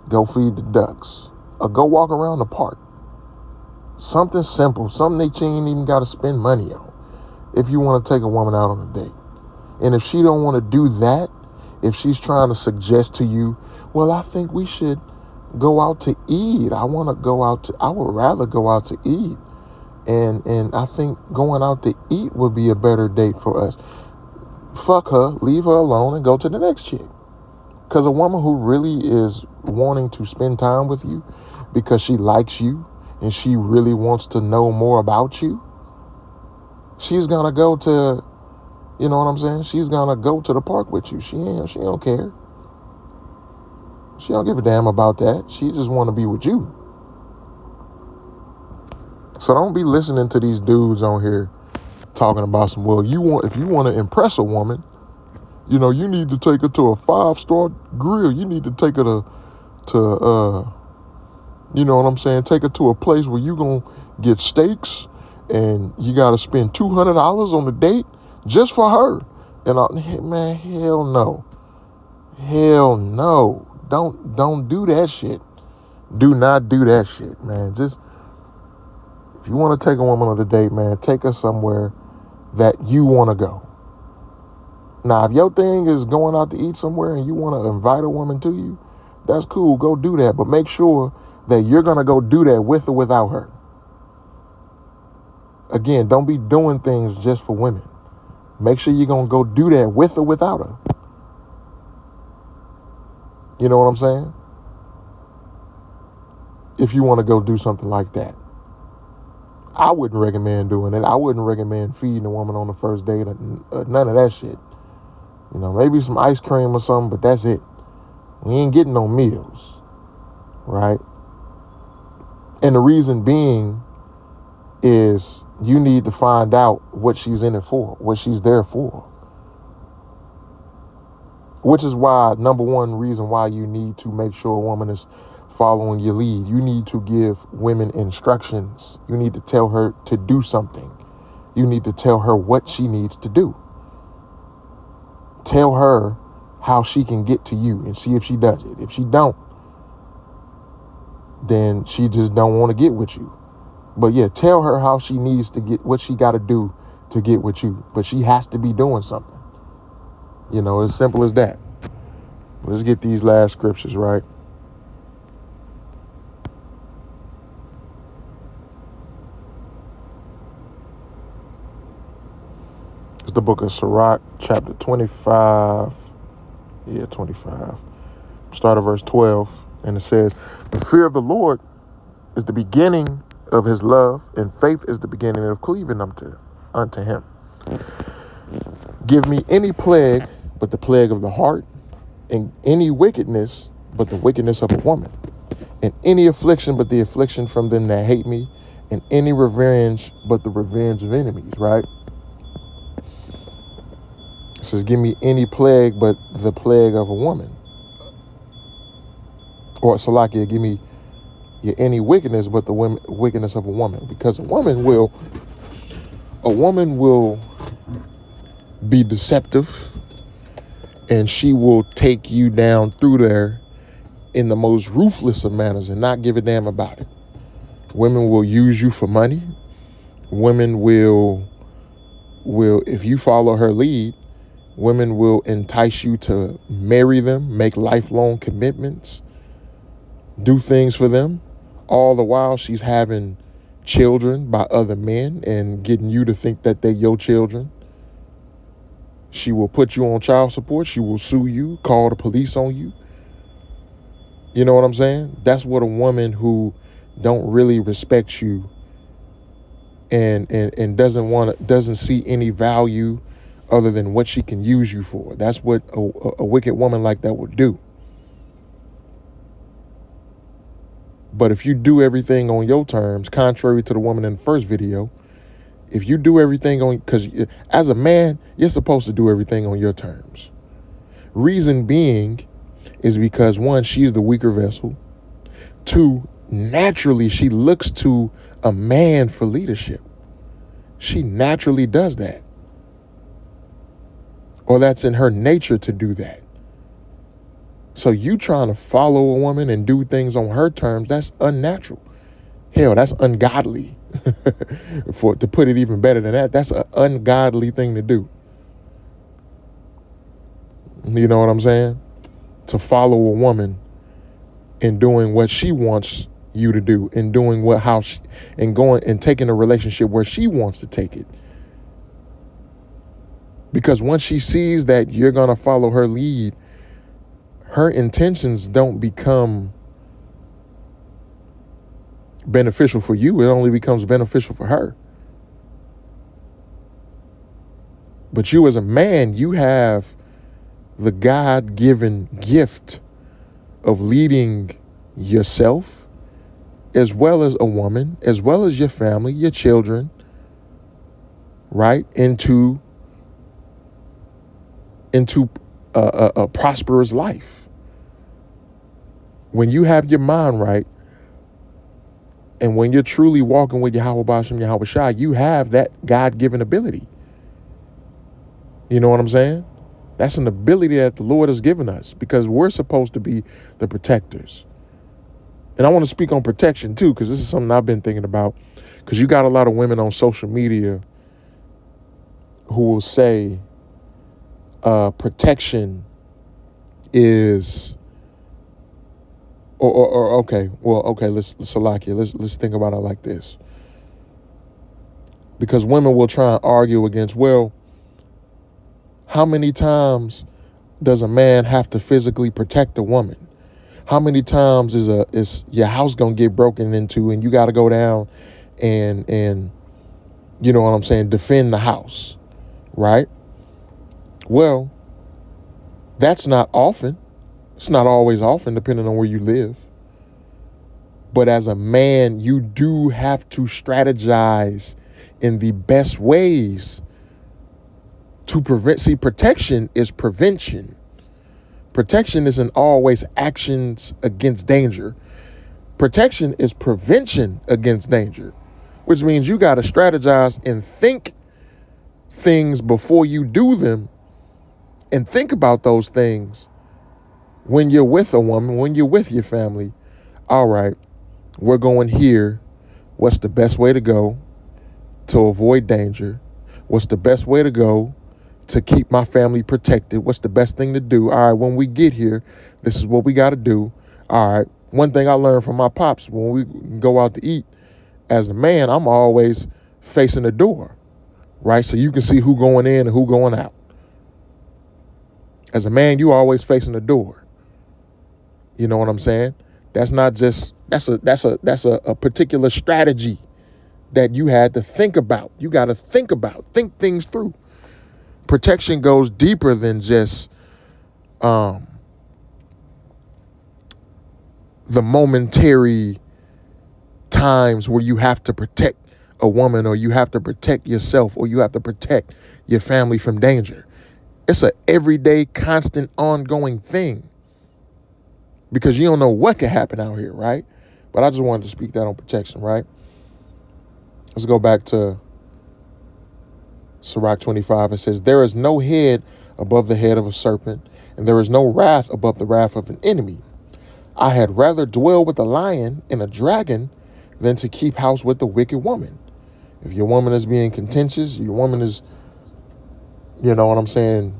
Go feed the ducks. Or go walk around the park. Something simple, something that you ain't even got to spend money on if you want to take a woman out on a date. And if she don't want to do that, if she's trying to suggest to you, well, I think we should go out to eat. I would rather go out to eat. And I think going out to eat would be a better date for us. Fuck her, leave her alone, and go to the next chick. Because a woman who really is wanting to spend time with you because she likes you, and she really wants to know more about you, she's gonna go to, you know what I'm saying? She's gonna go to the park with you. She don't care. She don't give a damn about that. She just want to be with you. So don't be listening to these dudes on here talking about some, well, if you want to impress a woman, you know, you need to take her to a 5-star grill. You need to take her to you know what I'm saying? Take her to a place where you going to get steaks, and you got to spend $200 on the date just for her. And man, hell no. Hell no. Don't do that shit. Do not do that shit, man. Just, if you want to take a woman on a date, man, take her somewhere that you want to go. Now, if your thing is going out to eat somewhere and you want to invite a woman to you, that's cool. Go do that. But make sure that you're going to go do that with or without her. Again, don't be doing things just for women. Make sure you're going to go do that with or without her. You know what I'm saying? If you want to go do something like that. I wouldn't recommend doing it. I wouldn't recommend feeding a woman on the first date. None of that shit. You know, maybe some ice cream or something, but that's it. We ain't getting no meals. Right? And the reason being is you need to find out what she's in it for, what she's there for. Which is why, number one reason why you need to make sure a woman is following your lead. You need to give women instructions. You need to tell her to do something. You need to tell her what she needs to do. Tell her how she can get to you and see if she does it. If she don't, then she just don't want to get with you. But yeah, tell her how she needs to get, what she got to do to get with you. But she has to be doing something. You know, as simple as that. Let's get these last scriptures, right? It's the book of Sirach, chapter 25. Yeah, 25. Start at verse 12. And it says, the fear of the Lord is the beginning of his love, and faith is the beginning of cleaving unto him. Give me any plague but the plague of the heart, and any wickedness but the wickedness of a woman, and any affliction but the affliction from them that hate me, and any revenge but the revenge of enemies, right? It says, give me any plague but the plague of a woman. Or Salakia, give me any wickedness but the wickedness of a woman. Because a woman will be deceptive, and she will take you down through there in the most ruthless of manners and not give a damn about it. Women will use you for money. Women will, if you follow her lead, women will entice you to marry them, make lifelong commitments, do things for them. All the while she's having children by other men and getting you to think that they're your children. She will put you on child support. She will sue you, call the police on you. You know what I'm saying? That's what a woman who don't really respect you and doesn't see any value other than what she can use you for. That's what a wicked woman like that would do. But if you do everything on your terms, contrary to the woman in the first video, if you do everything on, because as a man, you're supposed to do everything on your terms. Reason being is because, one, she's the weaker vessel. Two, naturally, she looks to a man for leadership. She naturally does that. Or that's in her nature to do that. So you trying to follow a woman and do things on her terms, that's unnatural. Hell, that's ungodly. To put it even better than that, that's an ungodly thing to do. You know what I'm saying? To follow a woman in doing what she wants you to do, and doing going and taking a relationship where she wants to take it. Because once she sees that you're gonna follow her lead, her intentions don't become beneficial for you. It only becomes beneficial for her. But you as a man, you have the God-given gift of leading yourself, as well as a woman, as well as your family, your children, right, into a prosperous life. When you have your mind right, and when you're truly walking with Yahweh Bashem, Yahweh Shai, you have that God-given ability. You know what I'm saying? That's an ability that the Lord has given us, because we're supposed to be the protectors. And I want to speak on protection too, because this is something I've been thinking about, because you got a lot of women on social media who will say protection is, okay, let's think about it like this. Because women will try and argue against, well, how many times does a man have to physically protect a woman? How many times is your house gonna get broken into and you gotta go down and you know what I'm saying, defend the house, right? Well, that's not often. It's not always often, depending on where you live. But as a man, you do have to strategize in the best ways to prevent. See, protection is prevention. Protection isn't always actions against danger. Protection is prevention against danger, which means you got to strategize and think things before you do them, and think about those things when you're with a woman, when you're with your family. All right, we're going here. What's the best way to go to avoid danger? What's the best way to go to keep my family protected? What's the best thing to do? All right, when we get here, this is what we got to do. All right, one thing I learned from my pops, when we go out to eat, as a man, I'm always facing the door, right? So you can see who going in and who going out. As a man, you always facing the door. You know what I'm saying? That's not just, that's a particular strategy that you had to think about. You got to think things through. Protection goes deeper than just the momentary times where you have to protect a woman, or you have to protect yourself, or you have to protect your family from danger. It's an everyday, constant, ongoing thing, because you don't know what could happen out here, right? But I just wanted to speak that on protection, right? Let's go back to Sirach 25. It says, there is no head above the head of a serpent, and there is no wrath above the wrath of an enemy. I had rather dwell with a lion and a dragon than to keep house with the wicked woman. If your woman is being contentious, your woman is, you know what I'm saying,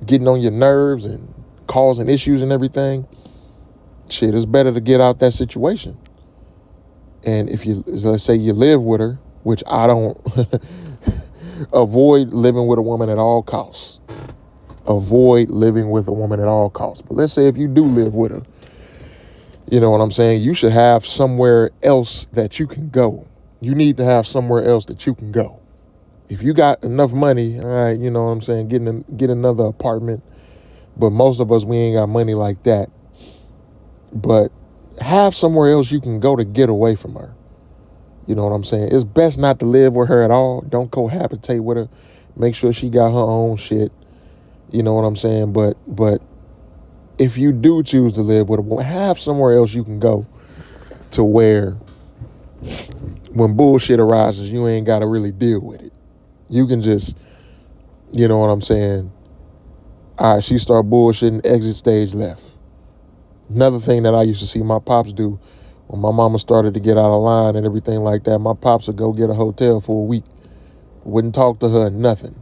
getting on your nerves and causing issues and everything, shit, it's better to get out that situation. And if you, let's say you live with her, which I don't, avoid living with a woman at all costs. Avoid living with a woman at all costs. But let's say if you do live with her, you know what I'm saying, you should have somewhere else that you can go. You need to have somewhere else that you can go. If you got enough money, all right, you know what I'm saying, get another apartment. But most of us, we ain't got money like that. But have somewhere else you can go to get away from her. You know what I'm saying? It's best not to live with her at all. Don't cohabitate with her. Make sure she got her own shit. You know what I'm saying? But if you do choose to live with her, have somewhere else you can go to where when bullshit arises, you ain't got to really deal with it. You can just, you know what I'm saying? All right, she start bullshitting, exit stage left. Another thing that I used to see my pops do when my mama started to get out of line and everything like that, my pops would go get a hotel for a week. Wouldn't talk to her, nothing.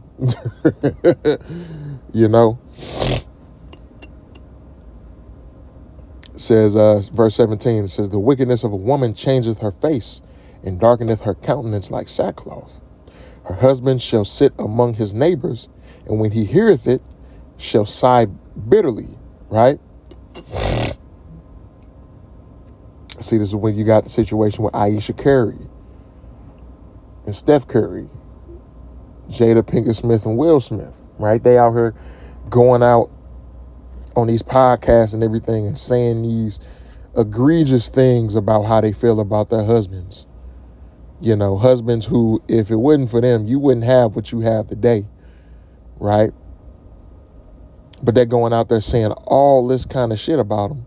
You know? It says, verse 17, it says, the wickedness of a woman changeth her face and darkeneth her countenance like sackcloth. Her husband shall sit among his neighbors, and when he heareth it, shall sigh bitterly, right? See, this is when you got the situation with Aisha Curry and Steph Curry, Jada Pinkett Smith and Will Smith, right? They out here going out on these podcasts and everything and saying these egregious things about how they feel about their husbands. You know, husbands who, if it wasn't for them, you wouldn't have what you have today, right? But they're going out there saying all this kind of shit about them.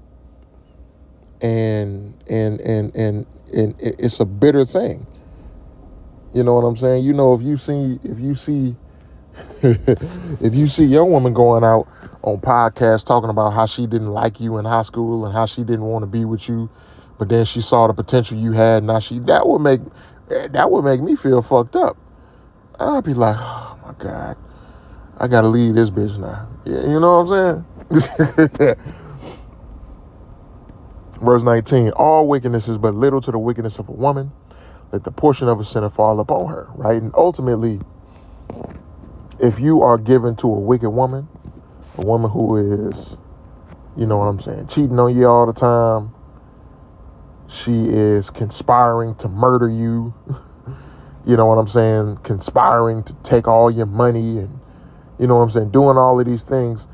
And it's a bitter thing. You know what I'm saying? You know, if you see if you see your woman going out on podcasts talking about how she didn't like you in high school and how she didn't want to be with you, but then she saw the potential you had, now that would make me feel fucked up. I'd be like, oh my God, I gotta leave this bitch now. Yeah, you know what I'm saying? Verse 19, all wickedness is but little to the wickedness of a woman. Let the portion of a sinner fall upon her, right? And ultimately, if you are given to a wicked woman, a woman who is, you know what I'm saying, cheating on you all the time, she is conspiring to murder you, you know what I'm saying, conspiring to take all your money and, you know what I'm saying, doing all of these things,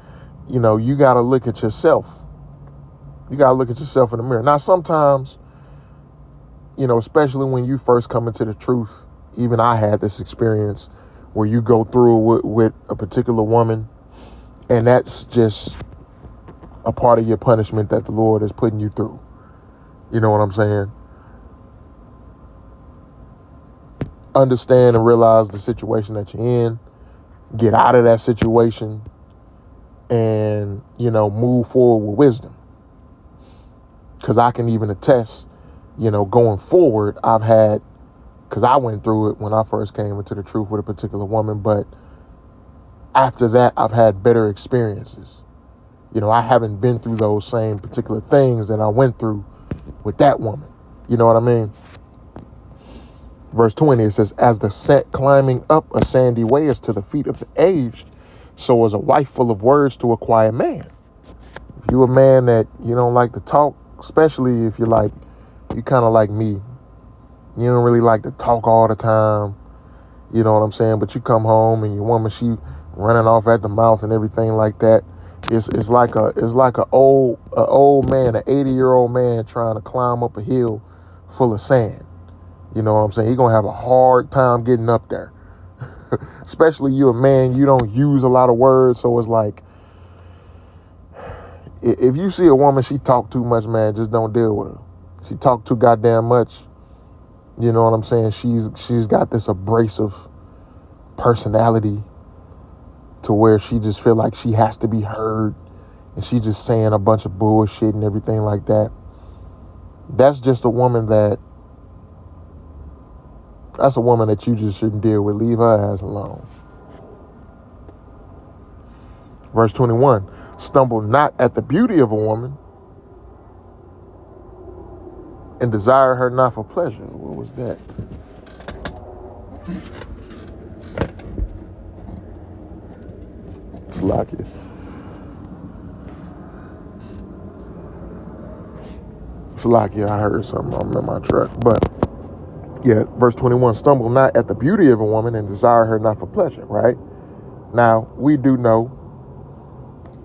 you know, you got to look at yourself. You got to look at yourself in the mirror. Now, sometimes, especially when you first come into the truth, even I had this experience where you go through with a particular woman, and that's just a part of your punishment that the Lord is putting you through. You know what I'm saying? Understand and realize the situation that you're in. Get out of that situation and, move forward with wisdom. Because I can even attest, going forward, because I went through it when I first came into the truth with a particular woman, but after that, I've had better experiences. I haven't been through those same particular things that I went through with that woman. You know what I mean? Verse 20, it says, as the set climbing up a sandy way is to the feet of the aged, so is a wife full of words to a quiet man. If you a man that you don't like to talk, especially if you kind of like me, you don't really like to talk all the time, you know what I'm saying? But you come home and your woman, she running off at the mouth and everything like that. It's like a old man, an 80-year-old man trying to climb up a hill full of sand. You know what I'm saying? You're going to have a hard time getting up there. Especially you a man, you don't use a lot of words. So it's like, if you see a woman, she talk too much, man, just don't deal with her. She talk too goddamn much. You know what I'm saying? She's got this abrasive personality to where she just feel like she has to be heard. And she just saying a bunch of bullshit and everything like that. That's just a woman that you just shouldn't deal with. Leave her ass alone. Verse 21, stumble not at the beauty of a woman and desire her not for pleasure. What was that? Salakia. Salakia, I heard something. I'm in my truck. But yeah, verse 21, stumble not at the beauty of a woman and desire her not for pleasure, right? Now, we do know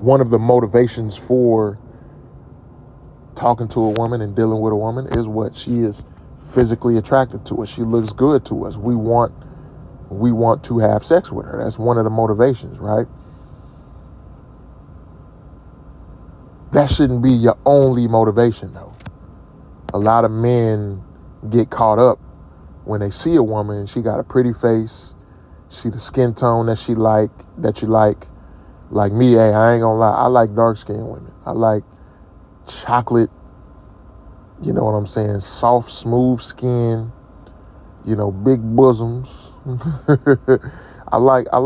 one of the motivations for talking to a woman and dealing with a woman is what? She is physically attractive to us. She looks good to us. We want to have sex with her. That's one of the motivations, right? That shouldn't be your only motivation, though. A lot of men get caught up when they see a woman, she got a pretty face, she the skin tone that you like. Like me, hey, I ain't gonna lie, I like dark-skinned women. I like chocolate, you know what I'm saying, soft, smooth skin, big bosoms. I like a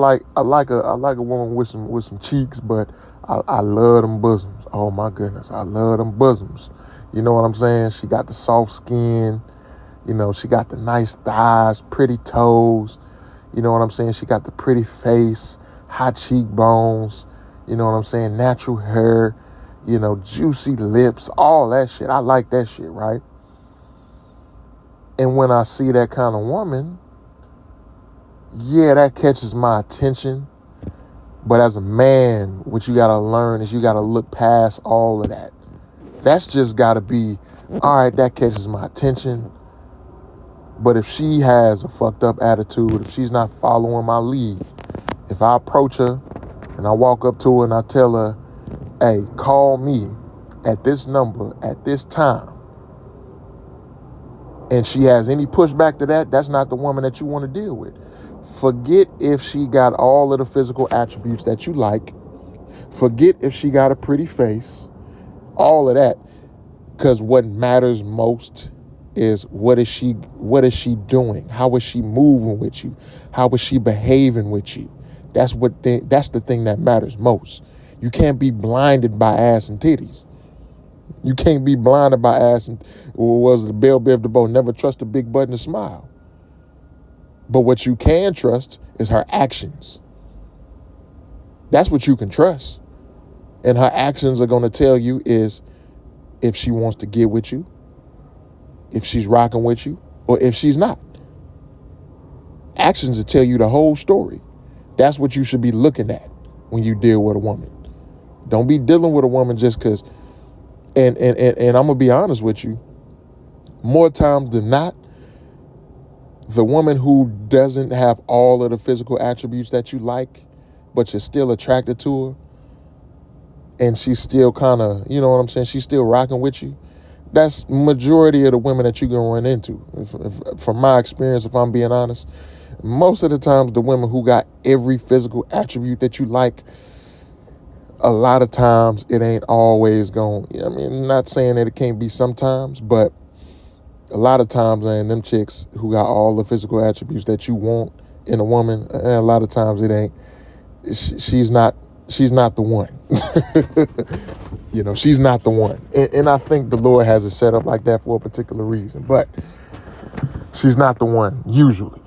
woman with some cheeks, but I love them bosoms. Oh my goodness, I love them bosoms. You know what I'm saying? She got the soft skin. She got the nice thighs, pretty toes. You know what I'm saying? She got the pretty face, high cheekbones. You know what I'm saying? Natural hair, juicy lips, all that shit. I like that shit, right? And when I see that kind of woman, yeah, that catches my attention. But as a man, what you got to learn is you got to look past all of that. That's just got to be, all right, that catches my attention. But if she has a fucked up attitude, if she's not following my lead, if I approach her and I walk up to her and I tell her, hey, call me at this number at this time, and she has any pushback to that, that's not the woman that you want to deal with. Forget if she got all of the physical attributes that you like. Forget if she got a pretty face, all of that. Because what matters most is what is she doing? How is she moving with you? How is she behaving with you? That's the thing that matters most. You can't be blinded by ass and titties. You can't be blinded by ass and, what was it, the Bell Biv DeVoe, never trust a big butt and a smile. But what you can trust is her actions. That's what you can trust. And her actions are going to tell you is if she wants to get with you, if she's rocking with you, or if she's not. Actions will tell you the whole story. That's what you should be looking at when you deal with a woman. Don't be dealing with a woman just because, And I'm gonna be honest with you, more times than not, the woman who doesn't have all of the physical attributes that you like, but you're still attracted to her, and she's still kind of, you know what I'm saying, she's still rocking with you, that's majority of the women that you're gonna run into. From my experience, if I'm being honest, most of the times the women who got every physical attribute that you like, a lot of times it ain't always going. I mean, not saying that it can't be sometimes, but a lot of times, man, them chicks who got all the physical attributes that you want in a woman, and a lot of times it ain't. She's not the one. You know, she's not the one. And I think the Lord has it set up like that for a particular reason. But she's not the one, usually.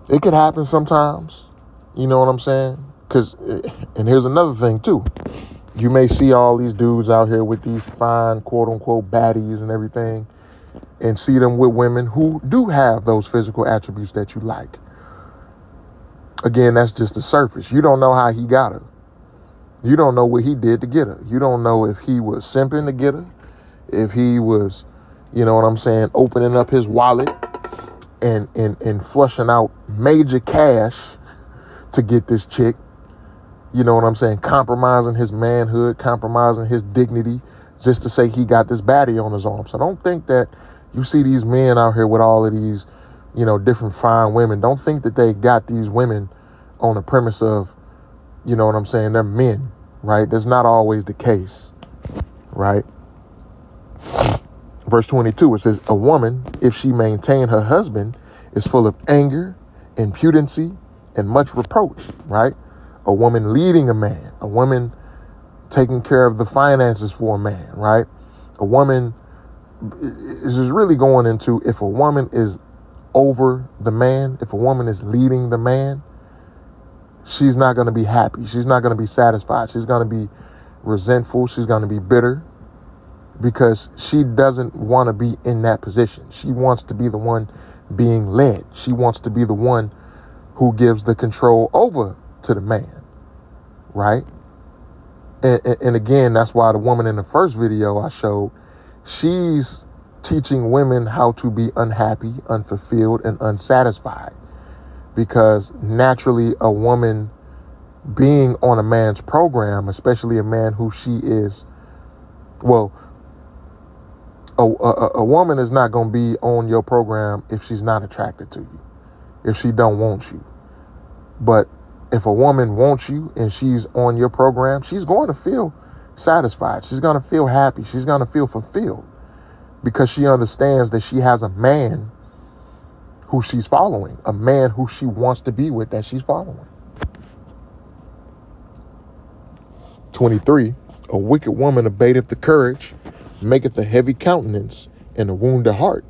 It could happen sometimes. You know what I'm saying? And here's another thing, too. You may see all these dudes out here with these fine, quote-unquote, baddies and everything, and see them with women who do have those physical attributes that you like. Again, that's just the surface. You don't know how he got her. You don't know what he did to get her. You don't know if he was simping to get her, if he was, you know what I'm saying, opening up his wallet and flushing out major cash to get this chick. You know what I'm saying, compromising his manhood, compromising his dignity, just to say he got this baddie on his arm. So don't think that you see these men out here with all of these, you know, different fine women. Don't think that they got these women on the premise of, you know what I'm saying, they're men, right? That's not always the case, right? Verse 22, it says, a woman, if she maintain her husband, is full of anger, impudency, and much reproach, right? A woman leading a man, a woman taking care of the finances for a man, right? A woman is just really going into, if a woman is over the man, if a woman is leading the man, she's not going to be happy. She's not going to be satisfied. She's going to be resentful. She's going to be bitter because she doesn't want to be in that position. She wants to be the one being led. She wants to be the one who gives the control over to the man, right? And again, that's why the woman in the first video I showed, she's teaching women how to be unhappy, unfulfilled, and unsatisfied. Because naturally, a woman being on a man's program, especially a man who she is, well, a woman is not going to be on your program if she's not attracted to you, if she don't want you. But if a woman wants you and she's on your program, she's going to feel satisfied. She's going to feel happy. She's going to feel fulfilled because she understands that she has a man who she's following, a man who she wants to be with that she's following. 23, a wicked woman abateth the courage, maketh a heavy countenance, and a wounded heart.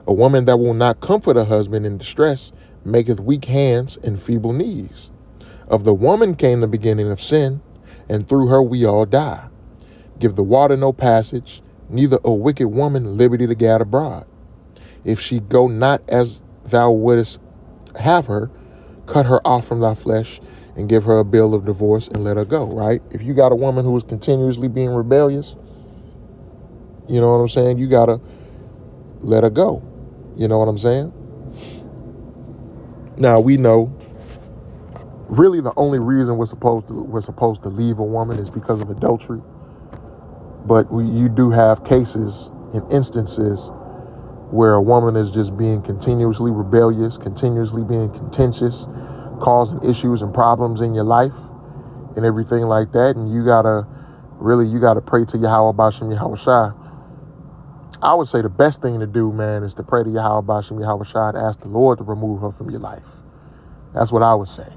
A woman that will not comfort a husband in distress maketh weak hands and feeble knees. Of the woman came the beginning of sin, and through her we all die. Give the water no passage, neither a wicked woman liberty to gad abroad. If she go not as thou wouldest have her, cut her off from thy flesh, and give her a bill of divorce and let her go, right? If you got a woman who is continuously being rebellious, you know what I'm saying, you gotta let her go. You know what I'm saying? Now we know really the only reason we're supposed to leave a woman is because of adultery. But you do have cases and instances where a woman is just being continuously rebellious, continuously being contentious, causing issues and problems in your life and everything like that. And you gotta pray to Yahweh Bashem Yahweh Shai. I would say the best thing to do, man, is to pray to Yahweh Bashem Yahweh Shai and ask the Lord to remove her from your life. That's what I would say.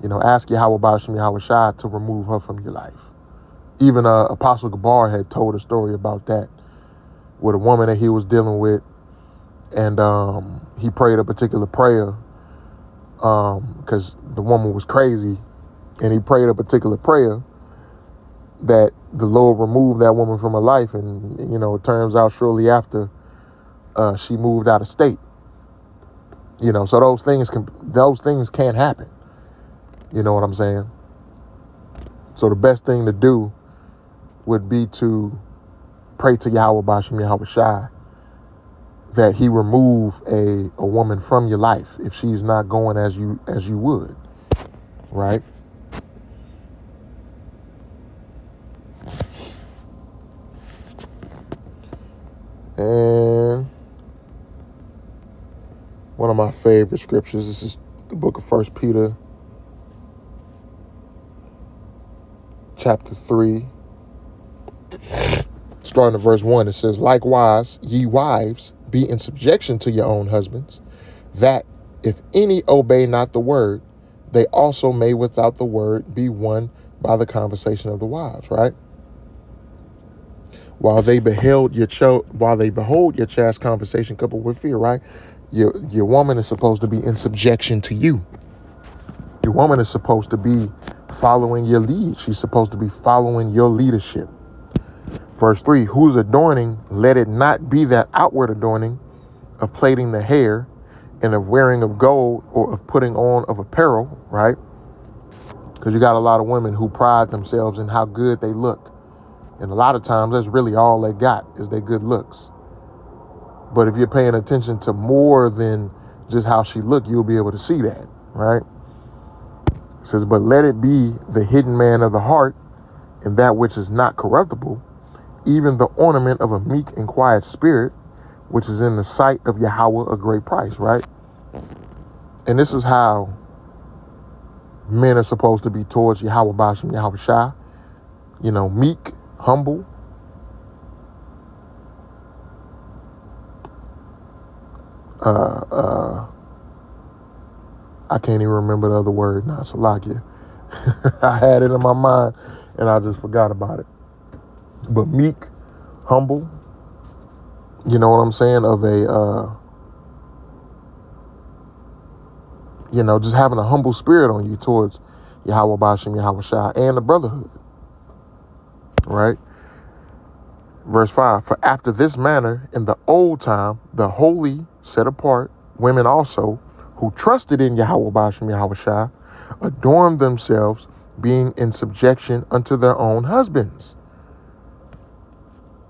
You know, ask Yahweh Bashem Yahweh Shai to remove her from your life. Even Apostle Gabar had told a story about that with a woman that he was dealing with, and he prayed a particular prayer because the woman was crazy, and he prayed a particular prayer that the Lord removed that woman from her life, and you know, it turns out shortly after she moved out of state. You know, so those things can't happen. You know what I'm saying? So the best thing to do would be to pray to Yahweh Bashem Yahweh Shai that he remove a woman from your life if she's not going as you would, right? And one of my favorite scriptures, this is the book of 1 Peter, chapter 3, starting at verse 1. It says, likewise, ye wives, be in subjection to your own husbands, that if any obey not the word, they also may without the word be won by the conversation of the wives, right? While they behold your chaste conversation coupled with fear, right? Your woman is supposed to be in subjection to you. Your woman is supposed to be following your lead. She's supposed to be following your leadership. Verse 3, whose adorning, let it not be that outward adorning of plaiting the hair and of wearing of gold or of putting on of apparel, right? Because you got a lot of women who pride themselves in how good they look. And a lot of times that's really all they got is their good looks. But if you're paying attention to more than just how she looked, you'll be able to see that, right? It says, but let it be the hidden man of the heart and that which is not corruptible, even the ornament of a meek and quiet spirit, which is in the sight of Yahweh a great price, right? And this is how men are supposed to be towards Yahweh Bashem Yahweh Shai. You know, meek, humble. I can't even remember the other word now, Salakia. I had it in my mind and I just forgot about it. But meek, humble, you know what I'm saying, of a, just having a humble spirit on you towards Yahweh Bashem Yahweh Shai and the brotherhood, right? Verse 5, for after this manner in the old time, the holy set apart women also who trusted in Yahweh Bashem Yahweh Shai adorned themselves, being in subjection unto their own husbands.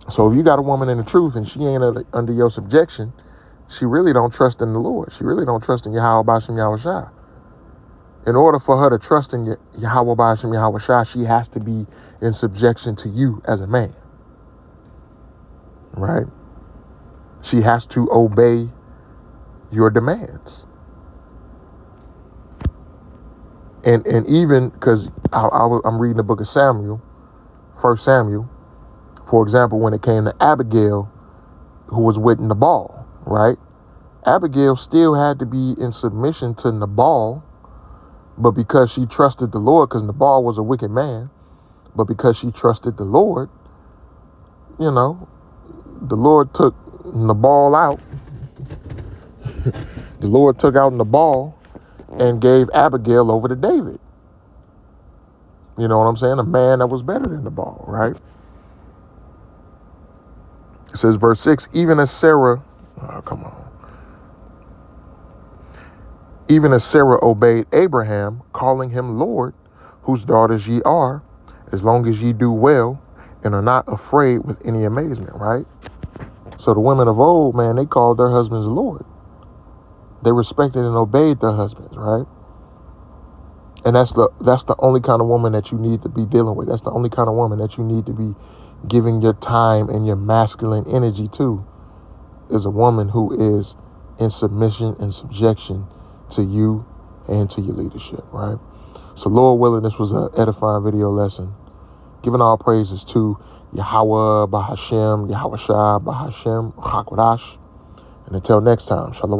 So if you got a woman in the truth and she ain't under your subjection, she really don't trust in the Lord. She really don't trust in Yahweh Bashem Yahweh Shai. In order for her to trust in Yahweh Bashem Yahweh Shai, she has to be in subjection to you as a man. Right? She has to obey your demands. And even because I'm reading the book of Samuel, 1 Samuel, for example, when it came to Abigail, who was with Nabal, right? Abigail still had to be in submission to Nabal, but because she trusted the Lord, because Nabal was a wicked man, but because she trusted the Lord, the Lord took Nabal out. The Lord took out Nabal and gave Abigail over to David. You know what I'm saying? A man that was better than Nabal, right? It says, verse 6, even as Sarah obeyed Abraham, calling him Lord, whose daughters ye are, as long as ye do well and are not afraid with any amazement, right? So the women of old, man, they called their husbands Lord. They respected and obeyed their husbands, right? And that's the only kind of woman that you need to be dealing with. That's the only kind of woman that you need to be giving your time and your masculine energy to, is a woman who is in submission and subjection to you and to your leadership, right? So Lord willing, this was an edifying video lesson. Giving all praises to Yahweh Bahashem, Yahweh Shai Bahashem, Chakodash. And until next time, Shalom.